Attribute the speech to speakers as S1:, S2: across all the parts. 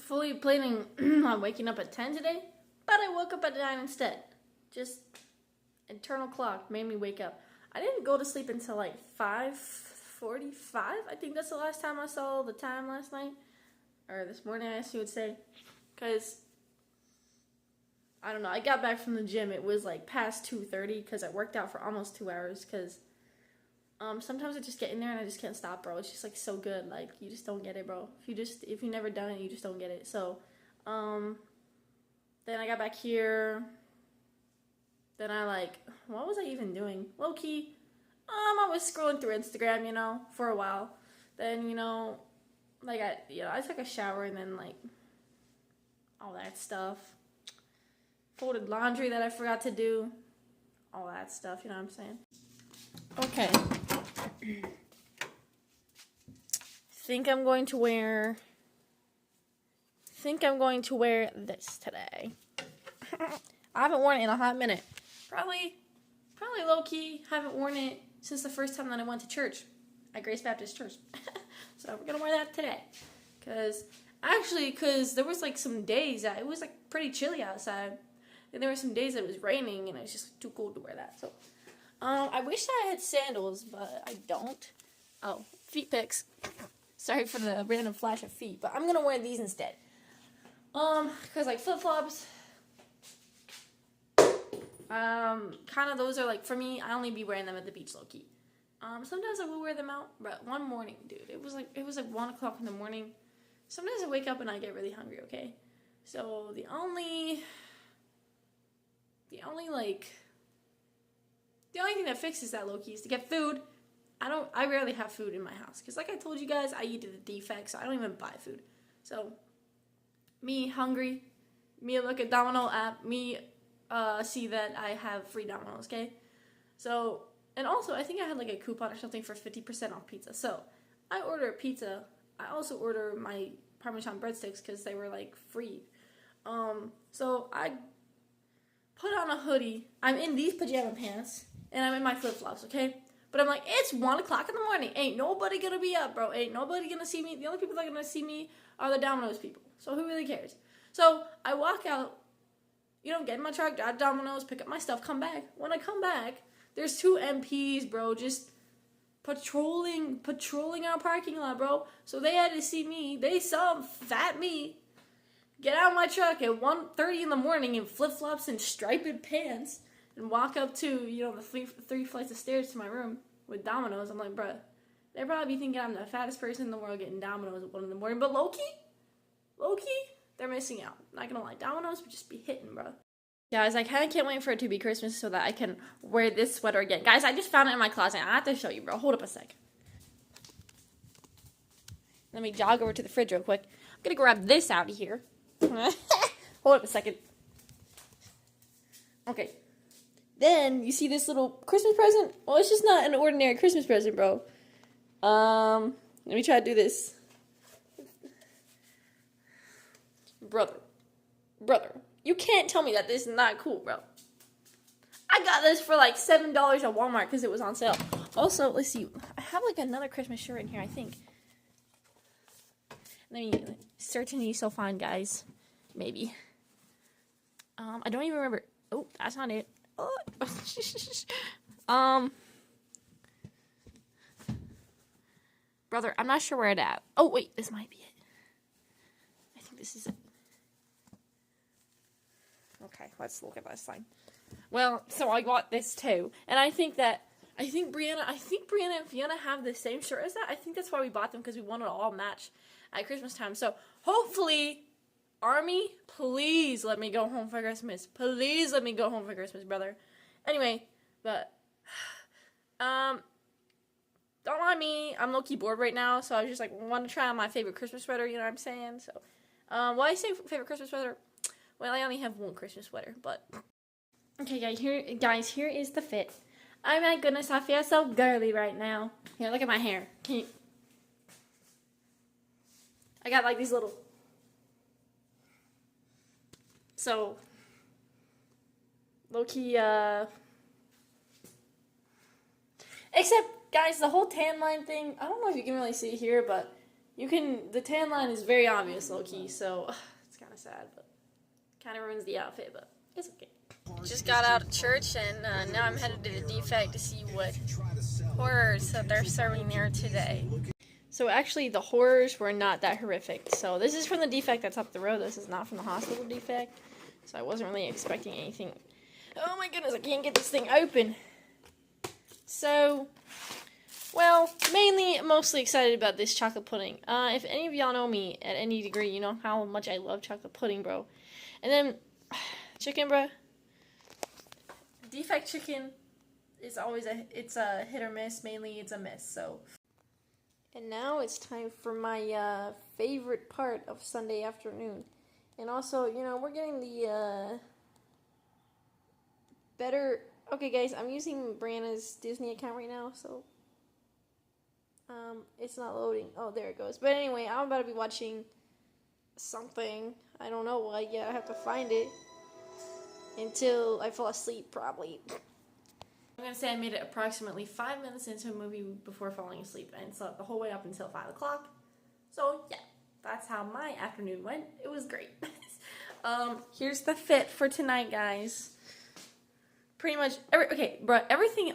S1: fully planning on waking up at 10 today, but I woke up at 9 instead. Just internal clock made me wake up. I didn't go to sleep until like 5:45. I think that's the last time I saw the time last night. Or this morning, I guess you would say. Because, I don't know, I got back from the gym. It was like past 2:30 because I worked out for almost 2 hours because sometimes I just get in there and I just can't stop, bro. It's just like so good. Like, you just don't get it, bro. If you never done it, you just don't get it. So, then I got back here. Then what was I even doing? Low key, I was scrolling through Instagram, for a while. Then, I took a shower and then, all that stuff. Folded laundry that I forgot to do. All that stuff, you know what I'm saying? Okay. Think I'm going to wear this today. I haven't worn it in a hot minute. Probably low-key, haven't worn it since the first time that I went to church at Grace Baptist Church. So we're going to wear that today. Because there was some days that it was pretty chilly outside. And there were some days that it was raining and it was just too cold to wear that. So I wish I had sandals, but I don't. Oh, feet pics. Sorry for the random flash of feet, but I'm going to wear these instead. Because flip-flops, kind of those are for me, I only be wearing them at the beach low-key. Sometimes I will wear them out, but one morning, dude, it was 1 o'clock in the morning. Sometimes I wake up and I get really hungry, okay? So the only thing that fixes that low-key is to get food. I rarely have food in my house, because like I told you guys, I eat to the defect, so I don't even buy food. So, me hungry, me look at Domino app, me see that I have free Domino's, okay? So, and also, I think I had a coupon or something for 50% off pizza. So, I order a pizza. I also order my Parmesan breadsticks because they were free. So I put on a hoodie. I'm in these pajama pants and I'm in my flip-flops, okay? But I'm it's 1 o'clock in the morning. Ain't nobody gonna be up, bro. Ain't nobody gonna see me. The only people that are gonna see me are the Domino's people. So who really cares? So I walk out, get in my truck, drive Domino's, pick up my stuff, come back. When I come back, there's 2 MPs, bro, just patrolling our parking lot, bro. So they had to see me. They saw fat me get out of my truck at 1:30 in the morning in flip-flops and striped pants and walk up to, the three flights of stairs to my room with Domino's. I'm like, bruh, they probably be thinking I'm the fattest person in the world getting Domino's at 1 in the morning. But low-key, they're missing out. Not gonna lie, Domino's would just be hitting, bro. Guys, I kind of can't wait for it to be Christmas so that I can wear this sweater again. Guys, I just found it in my closet. I have to show you, bro. Hold up a sec. Let me jog over to the fridge real quick. I'm going to grab this out of here. Hold up a second. Okay. Then, you see this little Christmas present? Well, it's just not an ordinary Christmas present, bro. Let me try to do this. Brother. You can't tell me that this is not cool, bro. I got this for $7 at Walmart because it was on sale. Also, let's see. I have another Christmas shirt in here, I think. Let me certainly so fine, guys. Maybe. I don't even remember. Oh, that's not it. Oh. Brother, I'm not sure where it at. Oh, wait, this might be it. I think this is it. Okay, let's look at this thing. Well, so I got this too, and I think Brianna and Fiona have the same shirt as that. I think that's why we bought them, because we wanted to all match at Christmas time. So hopefully, Army, please let me go home for Christmas. Please let me go home for Christmas, brother. Anyway, but don't mind me. I'm low-key bored right now, so I just want to try on my favorite Christmas sweater. You know what I'm saying? So, why I say favorite Christmas sweater? Well, I only have one Christmas sweater, but... Okay, guys, here is the fit. Oh my goodness, I feel so girly right now. Here, look at my hair. I got these little... So, low-key, Except, guys, the whole tan line thing, I don't know if you can really see it here, but the tan line is very obvious, low-key, so it's kind of sad, but kind of ruins the outfit, but it's okay. Just got out of church, and now I'm headed to the defect to see what horrors that they're serving there today. So actually, the horrors were not that horrific. So this is from the defect that's up the road. This is not from the hospital defect. So I wasn't really expecting anything. Oh my goodness, I can't get this thing open. So, well, mostly excited about this chocolate pudding. If any of y'all know me at any degree, you know how much I love chocolate pudding, bro. And then, chicken, bro. Defect chicken is always it's a hit or miss. Mainly, it's a miss, so. And now it's time for my favorite part of Sunday afternoon. And also, you know, we're getting the better... Okay, guys, I'm using Brianna's Disney account right now, so... it's not loading. Oh, there it goes. But anyway, I'm about to be watching something. I don't know what yet. I have to find it until I fall asleep, probably. I'm going to say I made it approximately 5 minutes into a movie before falling asleep and slept the whole way up until 5 o'clock. So, yeah, that's how my afternoon went. It was great. Here's the fit for tonight, guys. Pretty much,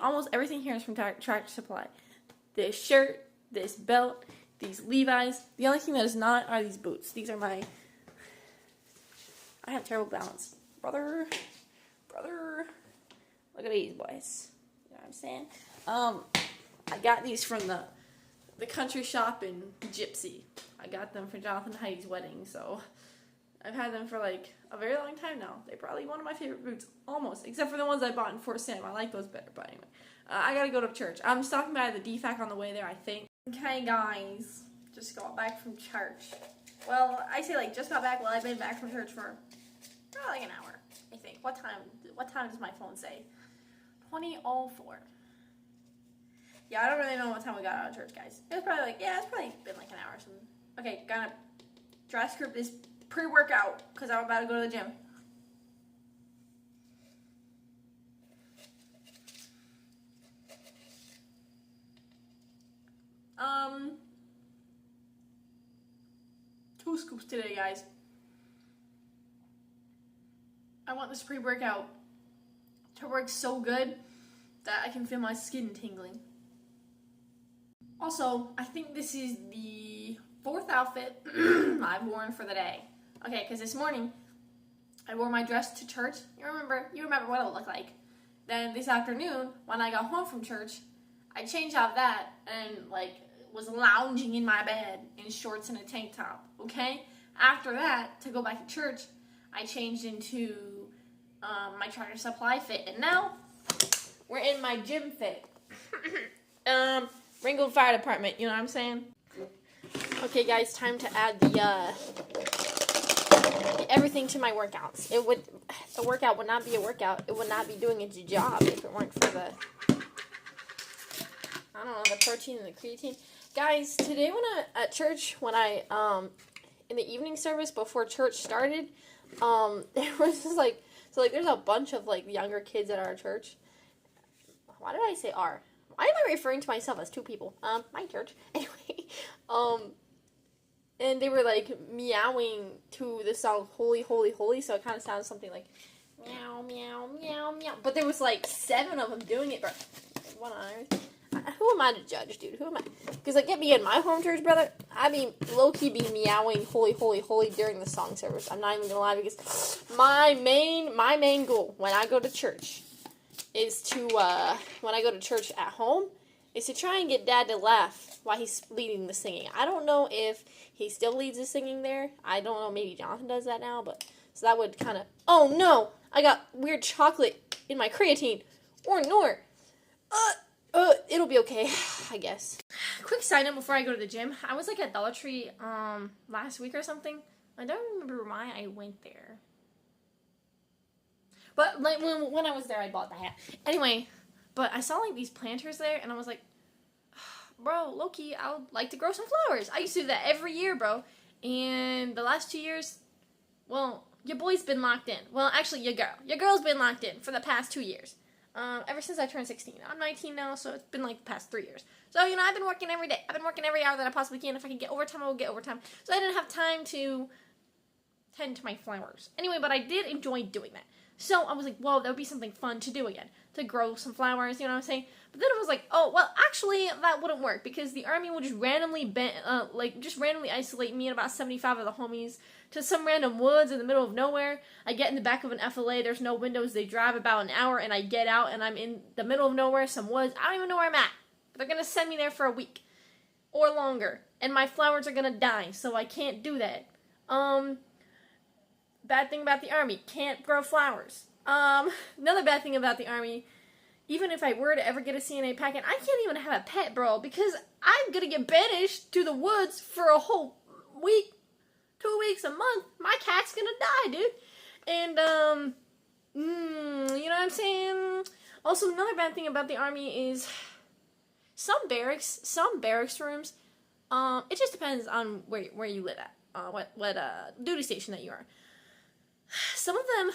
S1: almost everything here is from Tractor Supply. This shirt, this belt, these Levi's. The only thing that is not are these boots. These are my... I have terrible balance. Brother. Look at these boys. You know what I'm saying? I got these from the country shop in Gypsy. I got them for Jonathan and Heidi's wedding, so I've had them for like a very long time now. They're probably one of my favorite boots, almost, except for the ones I bought in Fort Sam. I like those better, but anyway. I gotta go to church. I'm stopping by the DFAC on the way there, I think. Okay, guys. Just got back from church. Well, I say like just got back. Well, I've been back from church for like an hour, I think. What time does my phone say? 20:04. Yeah, I don't really know what time we got out of church, guys. It was probably like, it's probably been like an hour or something. Okay, gotta dry script this pre-workout because I'm about to go to the gym. Two scoops today, guys. I want this pre-workout to work so good that I can feel my skin tingling. Also, I think this is the 4th outfit I've worn for the day. Okay, because this morning I wore my dress to church. You remember what it looked like. Then this afternoon, when I got home from church, I changed out that and like was lounging in my bed in shorts and a tank top. Okay, after that, to go back to church, I changed into my Tractor Supply fit, and now we're in my gym fit. Ringgold Fire Department, you know what I'm saying? Okay, guys, time to add the everything to my workouts. A workout would not be a workout. It would not be doing its job if it weren't for the, I don't know, the protein and the creatine. Guys, today at church, when I in the evening service before church started, there was just like, there's a bunch of like younger kids at our church. Why did I say our? Why am I referring to myself as two people? My church. Anyway, and they were like meowing to the song "Holy, Holy, Holy," so it kind of sounds something like meow, meow, meow, meow. But there was like 7 of them doing it, bro. What on earth? Who am I to judge, dude? Who am I? Because like, get me in my home church, brother. I mean, low-key be meowing "Holy, Holy, Holy" during the song service. I'm not even gonna lie, because my main goal when I go to church is to when I go to church at home is to try and get Dad to laugh while he's leading the singing. I don't know if he still leads the singing there. I don't know. Maybe Jonathan does that now, but so that would kind of. Oh no! I got weird chocolate in my creatine. Or nor. It'll be okay, I guess. Quick side note before I go to the gym. I was like at Dollar Tree last week or something. I don't remember why I went there. But like when I was there, I bought the hat. Anyway, but I saw like these planters there, and I was like, bro, low-key, I would like to grow some flowers. I used to do that every year, bro. And the last 2 years, well, your boy's been locked in. Well, actually, your girl's been locked in for the past 2 years. ever since I turned 16. I'm 19 now, so it's been like the past 3 years. So, you know, I've been working every day. I've been working every hour that I possibly can. If I can get overtime, I will get overtime. So I didn't have time to tend to my flowers. Anyway, but I did enjoy doing that. So I was like, whoa, that would be something fun to do again. To grow some flowers, you know what I'm saying? But then I was like, oh, well, actually, that wouldn't work. Because the army would just randomly, just randomly isolate me and about 75 of the homies to some random woods in the middle of nowhere. I get in the back of an FLA, there's no windows, they drive about an hour, and I get out, and I'm in the middle of nowhere, some woods. I don't even know where I'm at. But they're going to send me there for a week. Or longer. And my flowers are going to die, so I can't do that. Bad thing about the army, can't grow flowers. Another bad thing about the army, even if I were to ever get a CNA packet, I can't even have a pet, bro, because I'm gonna get banished to the woods for a whole week, 2 weeks, a month. My cat's gonna die, dude. And, you know what I'm saying? Also, another bad thing about the army is some barracks rooms, it just depends on where you live at, what duty station that you are. Some of them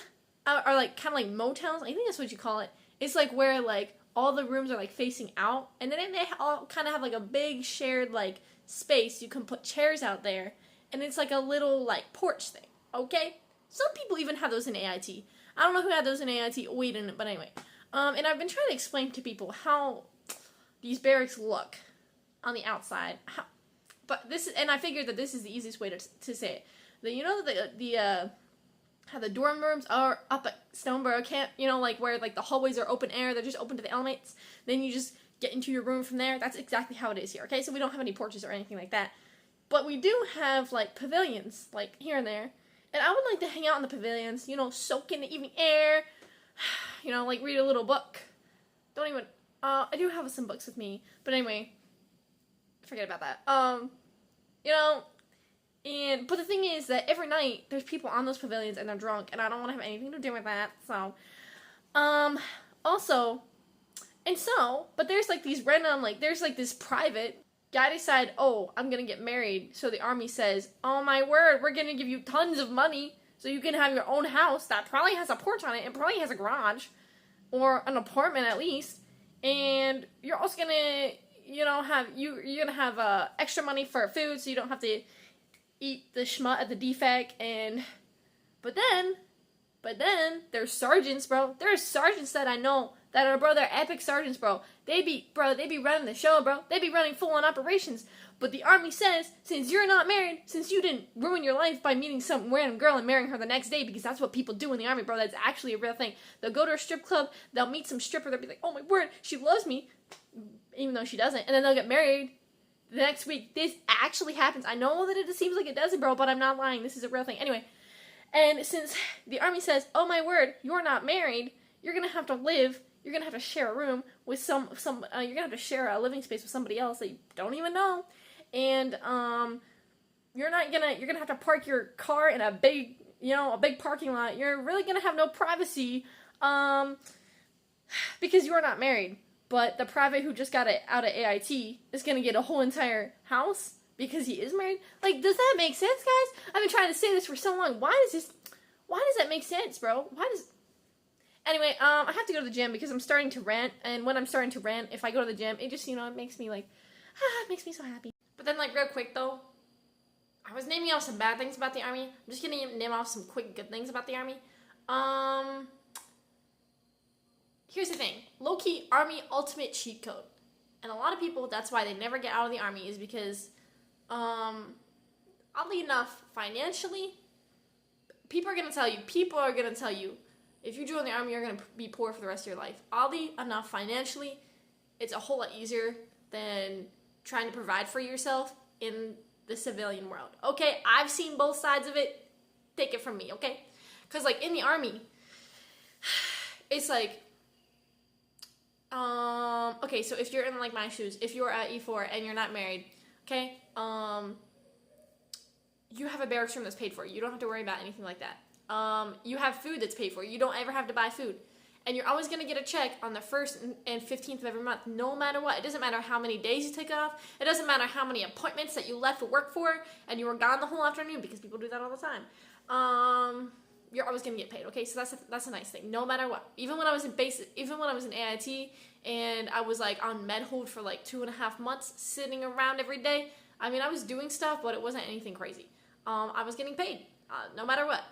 S1: are like kind of like motels. I think that's what you call it. It's like where like all the rooms are like facing out, and then they all kind of have like a big shared like space. You can put chairs out there, and it's like a little like porch thing. Okay, some people even have those in AIT. I don't know who had those in AIT. We didn't, but anyway. And I've been trying to explain to people how these barracks look on the outside. But this is, and I figured that this is the easiest way to say it. You know how the dorm rooms are up at Stoneboro Camp, you know, like where like the hallways are open air, they're just open to the inmates. Then you just get into your room from there. That's exactly how it is here, okay? So we don't have any porches or anything like that. But we do have like pavilions, like here and there. And I would like to hang out in the pavilions, you know, soak in the evening air, you know, like read a little book. Don't even, I do have some books with me, but anyway, forget about that. You know, but the thing is that every night there's people on those pavilions and they're drunk, and I don't want to have anything to do with that. So, but there's like these random, like there's like this private guy decide, oh, I'm gonna get married. So the army says, oh my word, we're gonna give you tons of money so you can have your own house that probably has a porch on it and probably has a garage or an apartment at least, and you're also gonna, you know, you're gonna have extra money for food so you don't have to eat the schmut at the defect. And but then there's sergeants, bro. There's sergeants that I know that are, bro, they're epic sergeants, bro. They be running the show, bro. They be running full-on operations. But the army says, since you're not married, since you didn't ruin your life by meeting some random girl and marrying her the next day, because that's what people do in the army, bro. That's actually a real thing. They'll go to a strip club, they'll meet some stripper, they'll be like, oh my word, she loves me, even though she doesn't, and then they'll get married the next week. This actually happens. I know that it seems like it doesn't, bro, but I'm not lying. This is a real thing. Anyway, and since the army says, oh my word, you're not married, you're gonna have to share a room with you're gonna have to share a living space with somebody else that you don't even know, and you're gonna have to park your car in a big parking lot. You're really gonna have no privacy, because you're not married. But the private who just got out of AIT is gonna get a whole entire house because he is married. Like, does that make sense, guys? I've been trying to say this for so long. Why does that make sense, bro? Anyway, I have to go to the gym because I'm starting to rant, and when I'm starting to rant, if I go to the gym, it just, it makes me like, it makes me so happy. But then, like, real quick, though, I was naming off some bad things about the army. I'm just gonna name off some quick good things about the army. Here's the thing. Low-key, army ultimate cheat code. And a lot of people, that's why they never get out of the army, is because, oddly enough, financially, people are gonna tell you, if you join the army, you're going to be poor for the rest of your life. Oddly enough, financially, it's a whole lot easier than trying to provide for yourself in the civilian world. Okay, I've seen both sides of it. Take it from me, okay? Because, like, in the army, it's like, okay, so if you're in, like, my shoes, if you're at E4 and you're not married, okay, you have a barracks room that's paid for. You don't have to worry about anything like that. You have food that's paid for. You don't ever have to buy food. And you're always going to get a check on the 1st and 15th of every month, no matter what. It doesn't matter how many days you took off. It doesn't matter how many appointments that you left for work for, and you were gone the whole afternoon, because people do that all the time. you're always gonna get paid. Okay, so that's a nice thing. No matter what. Even when I was in AIT and I was like on med hold for like 2.5 months, sitting around every day. I mean, I was doing stuff, but it wasn't anything crazy. I was getting paid, no matter what.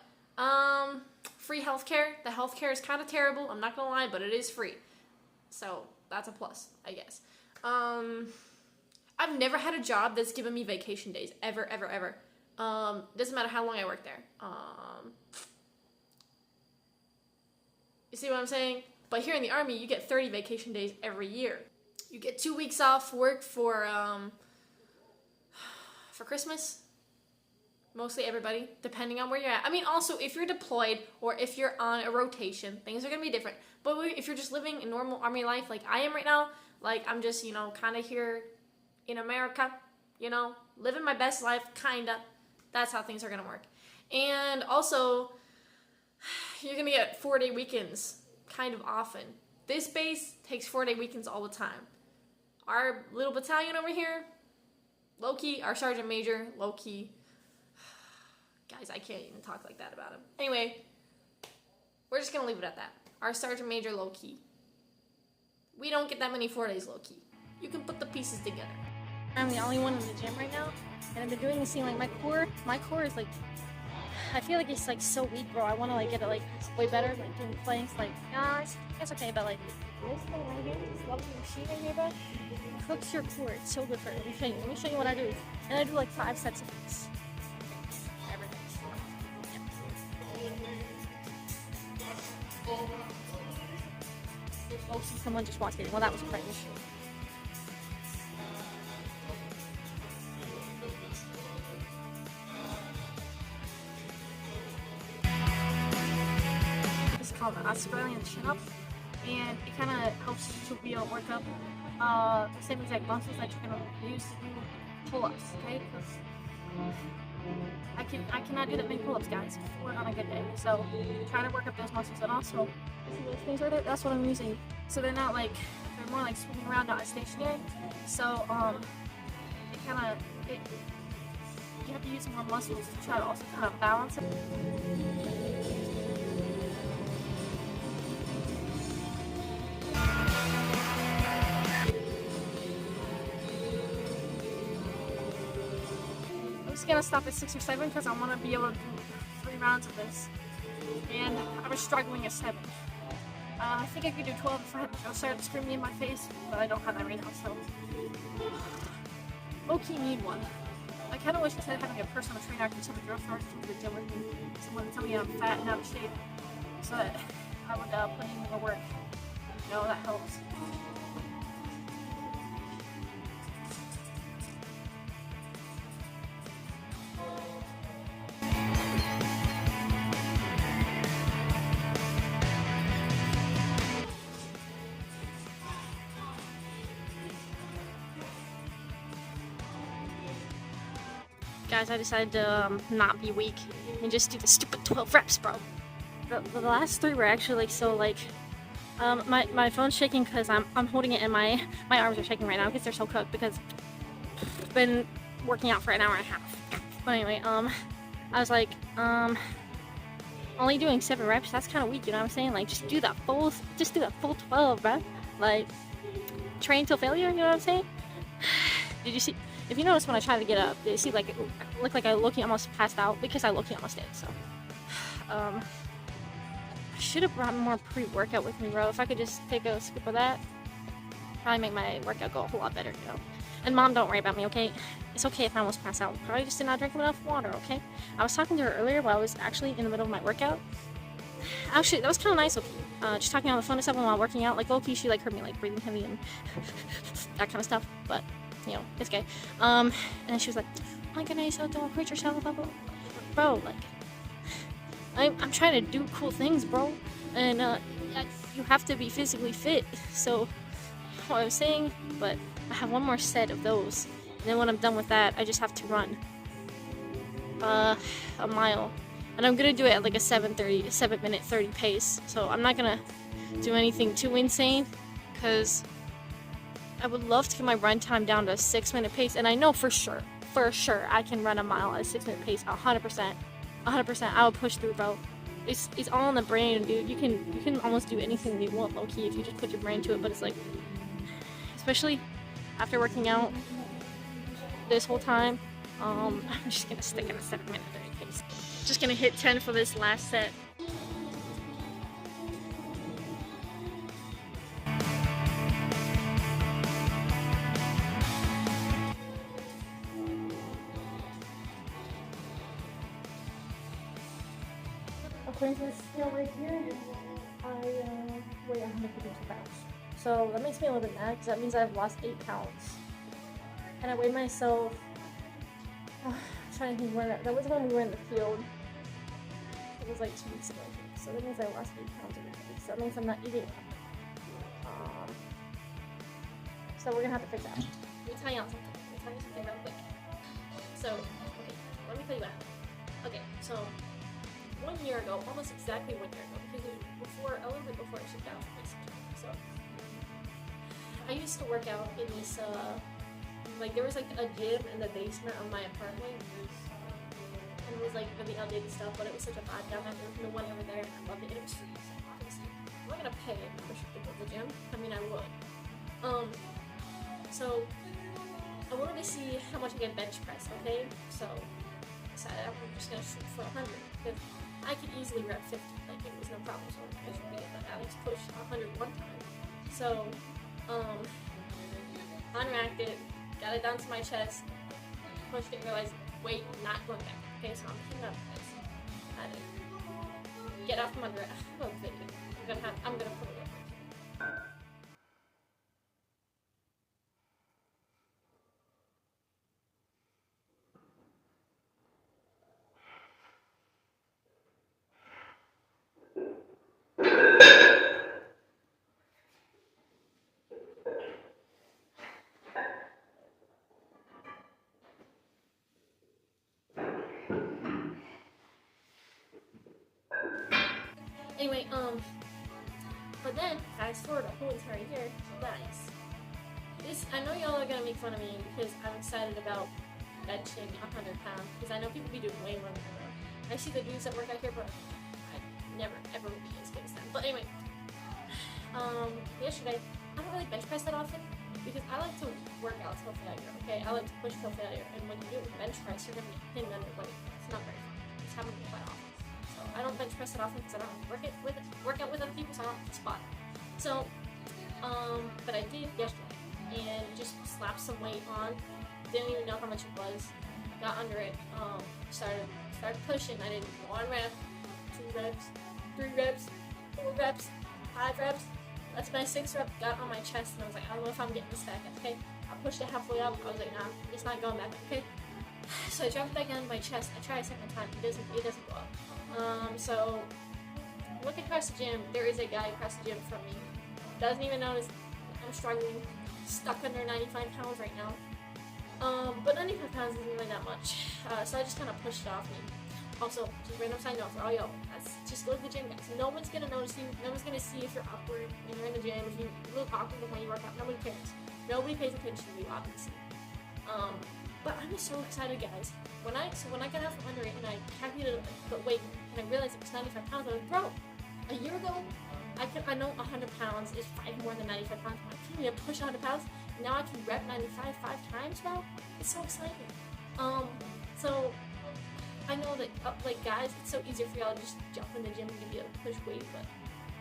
S1: Free healthcare. The healthcare is kind of terrible. I'm not gonna lie, but it is free, so that's a plus, I guess. I've never had a job that's given me vacation days, ever. Doesn't matter how long I work there. You see what I'm saying? But here in the Army, you get 30 vacation days every year. You get 2 weeks off work for Christmas. Mostly everybody, depending on where you're at. I mean, also, if you're deployed or if you're on a rotation, things are going to be different. But if you're just living a normal Army life like I am right now, like I'm just, kind of here in America, living my best life, kind of. That's how things are going to work. And also, you're going to get 4-day weekends kind of often. This base takes 4-day weekends all the time. Our little battalion over here, low-key, our sergeant major, low-key. Guys, I can't even talk like that about him. Anyway, we're just going to leave it at that. Our sergeant major, low-key. We don't get that many 4 days low-key. You can put the pieces together.
S2: I'm the only one in the gym right now, and I've been doing this thing, like, my core is, like, I feel like it's, like, so weak, bro. I want to, like, get it, like, way better, like, doing planks, like, it's okay, but, like, this thing right here, this lovely machine right here, bro, cooks your core. It's so good for it. Let me show you what I do. And I do, like, 5 sets of this. Oh, someone just walked in. Well, that was crazy. It's called the Australian chin-up, and it kind of helps to be able to work up the same exact muscles that you're going to use to do pull-ups, okay? Because I cannot do that many pull-ups, guys, on a good day. So try to work up those muscles, and also see those things right there. That's what I'm using. So they're not like, they're more like swimming around, not stationary. So it kind of, you have to use more muscles to try to also kind of balance it. I'm just gonna stop at 6 or 7 because I want to be able to do 3 rounds of this, and I was struggling at 7. I think I could do 12 if I had Joe start screaming in my face, but I don't have that right now, so low-key need one. I kind of wish instead of having a personal trainer, I could tell the girl start to the gym with me, someone tell me I'm fat and out of shape, so that I would put in more work. That helps. Guys, I decided to not be weak and just do the stupid 12 reps, bro. The last 3 were actually like so like my phone's shaking because I'm holding it and my arms are shaking right now because they're so cooked because I've been working out for an hour and a half. But anyway, I was like, only doing 7 reps, that's kind of weak, you know what I'm saying? Like, just do that full 12, bro. Like, train till failure, you know what I'm saying? Did you see? If you notice when I try to get up, you see like it looked like I low-key almost passed out because I low-key almost did. So, I should have brought more pre-workout with me, bro. If I could just take a scoop of that, probably make my workout go a whole lot better, you know. And mom, don't worry about me, okay? It's okay if I almost pass out. Probably just did not drink enough water, okay? I was talking to her earlier while I was actually in the middle of my workout. Actually, that was kind of nice, okay? Just talking on the phone and stuff while working out. Like, low-key, she like heard me like breathing heavy and that kind of stuff. But you know, it's okay. And then she was like, "Oh my goodness, so don't hurt yourself, blah, blah, blah." Bro, like, I'm trying to do cool things, bro. And you have to be physically fit. So, what I was saying, but I have one more set of those. And then when I'm done with that, I just have to run a mile. And I'm gonna do it at like a 7-minute 30 pace. So I'm not gonna do anything too insane, because I would love to get my run time down to a 6-minute pace. And I know for sure, I can run a mile at a 6-minute pace, 100%. 100%, I will push through, bro. it's all in the brain, dude. You can almost do anything you want, low key, if you just put your brain to it. But it's like, especially after working out this whole time, I'm just gonna stick in a 7-minute pace. Just gonna hit 10 for this last set. According to this scale right here, I weigh 152 pounds. So that makes me a little bit mad because that means I've lost 8 pounds. And I weighed myself. I'm trying to think when that was when we were in the field. It was like 2 weeks ago. So that means I lost 8 pounds in a week. So that means I'm not eating enough. So we're gonna have to fix that. Let me tell you something. Real quick. So, okay, let me tell you what happened. Okay, so 1 year ago, almost exactly 1 year ago, because it was a little bit before I shipped out, basically. So, I used to work out in this, like there was like a gym in the basement of my apartment, and it was like really outdated stuff, but it was such a vibe down there. There was no one over there, and I loved it. And it was free, so obviously, I'm not gonna pay a membership to go to the gym. I mean, I would. So I wanted to see how much I can bench press, okay? So I decided I'm just gonna shoot for 100 because I could easily rep 50, like it was no problem. So I should be able to at least push 100 one time. So unracked it, got it down to my chest, pushed it, realized weight not going back. Okay, so I'm picking up this. I didn't get off from under it. I have a video. I'm gonna put it up. Anyway, but then, fast forward a whole entire year, guys. I know y'all are gonna make fun of me because I'm excited about benching 100 pounds, because I know people be doing way more than that. I see the dudes that work out here, but I never, ever will be as good as them. But anyway, yesterday, I don't really bench press that often, because I like to work out till failure, okay? I like to push till failure, and when you do it with bench press, you're gonna be pinned under weight. It's not very fun. It's happening quite often. I don't bench press it often because I don't work out with other people, so I don't have to spot it. So, but I did yesterday and just slapped some weight on. Didn't even know how much it was. Got under it. Started pushing. I did 1 rep, 2 reps, 3 reps, 4 reps, 5 reps. That's my 6th rep. Got on my chest and I was like, I don't know if I'm getting this back. Okay. I pushed it halfway up. I was like, nah, it's not going back. Okay. So I dropped it back on my chest. I tried a second time. It doesn't go up. So look across the gym. There is a guy across the gym from me. Doesn't even notice I'm struggling. Stuck under 95 pounds right now. But 95 pounds isn't really that much. So I just kind of pushed it off me. Also, just random side note for all y'all. Just go to the gym, guys. No one's gonna notice you. No one's gonna see if you're awkward when you're in the gym. If you look awkward when you work out, nobody cares. Nobody pays attention to you, obviously. But I'm just so excited, guys. When I got out from under it and I calculated the weight and I realized it was 95 pounds, I was like, bro, a year ago, I know 100 pounds is 5 more than 95 pounds. I couldn't even push 100 pounds. Now I can rep 95 5 times, bro. It's so exciting. So I know that, like, guys, it's so easy for y'all to just jump in the gym and be able to push weight, but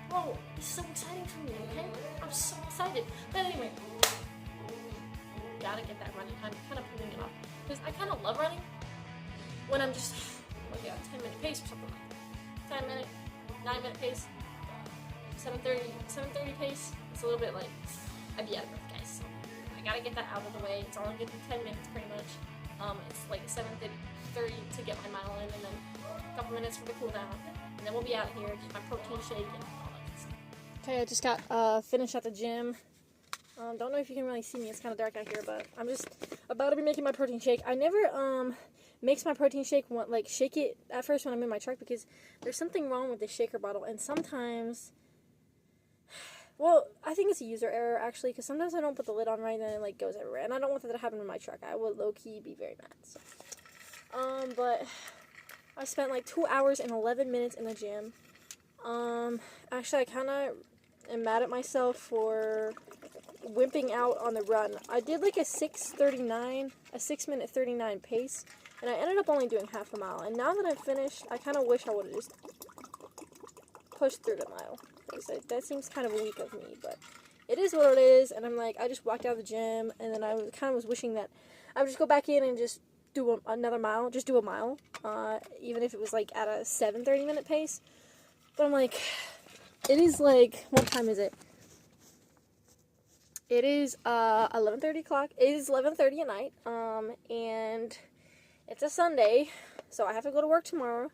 S2: bro, it's so exciting for me, okay? I'm so excited. But anyway, gotta get that running. I'm kind of putting it off because I kind of love running when I'm just like a 10-minute pace or something like that. 10-minute, 9-minute pace, 7:30 pace. It's a little bit like I'd be out of breath, guys. So I gotta get that out of the way. It's only gonna be 10 minutes pretty much. It's like 7:30 to get my mile in, and then a couple minutes for the cool down, and then we'll be out of here. Get my protein shake and all that good stuff. Okay, I just got finished at the gym. Don't know if you can really see me. It's kind of dark out here, but I'm just about to be making my protein shake. I never mix my protein shake, shake it at first when I'm in my truck because there's something wrong with the shaker bottle, and sometimes, well, I think it's a user error actually, because sometimes I don't put the lid on right and then it goes everywhere, and I don't want that to happen in my truck. I would low key be very mad. So. But
S1: I spent like 2 hours and 11 minutes in the gym. Actually, I kind of am mad at myself for wimping out on the run. I did like a 6:39 pace, and I ended up only doing half a mile. And now that I'm finished, I kind of wish I would have just pushed through the mile. That seems kind of weak of me, but it is what it is. And I'm like, I just walked out of the gym, and then I was wishing that I would just go back in and just do another mile, just do a mile, even if it was like at a 7:30 pace. But I'm like, it is like, what time is it? It is 11:30 o'clock. It is 11:30 at night, and it's a Sunday, so I have to go to work tomorrow.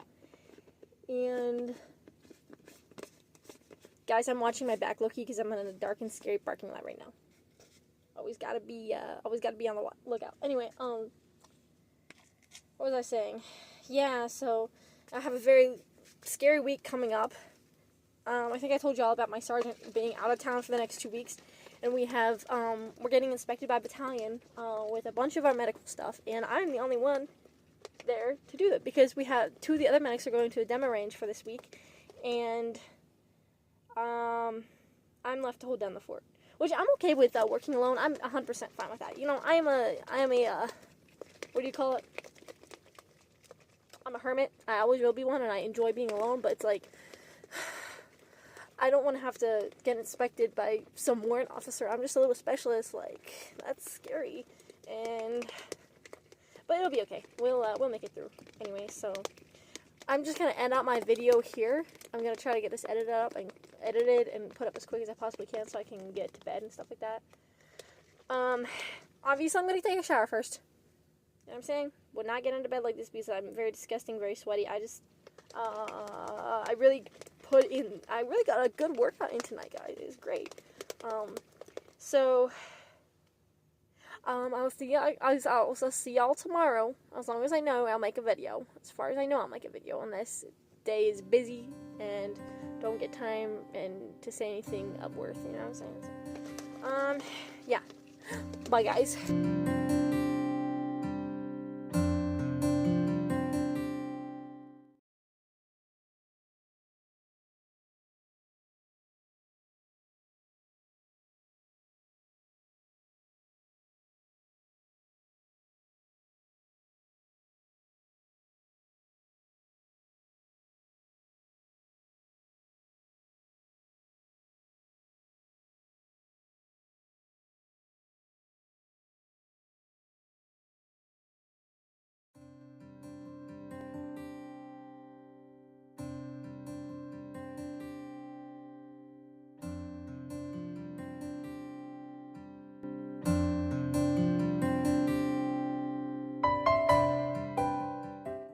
S1: And guys, I'm watching my back looky because I'm in a dark and scary parking lot right now. Always gotta be on the lookout. Anyway, what was I saying? Yeah, so I have a very scary week coming up. I think I told you all about my sergeant being out of town for the next 2 weeks, and we're getting inspected by battalion with a bunch of our medical stuff, and I'm the only one there to do it because we have 2 of the other medics are going to a demo range for this week, and I'm left to hold down the fort, which I'm okay with working alone. I'm 100% fine with that. You know, I am a what do you call it? I'm a hermit. I always will be one, and I enjoy being alone, but it's like, I don't want to have to get inspected by some warrant officer. I'm just a little specialist. Like, that's scary. But it'll be okay. We'll make it through. Anyway, so I'm just going to end out my video here. I'm going to try to get this edited and put up as quick as I possibly can so I can get to bed and stuff like that. Obviously, I'm going to take a shower first. You know what I'm saying? Would not get into bed like this because I'm very disgusting, very sweaty. I really got a good workout in tonight, guys. It was great. I'll see y'all tomorrow. As long as I know, I'll make a video. As far as I know, I'll make a video unless day is busy and don't get time to say anything of worth. You know what I'm saying? Yeah. Bye, guys.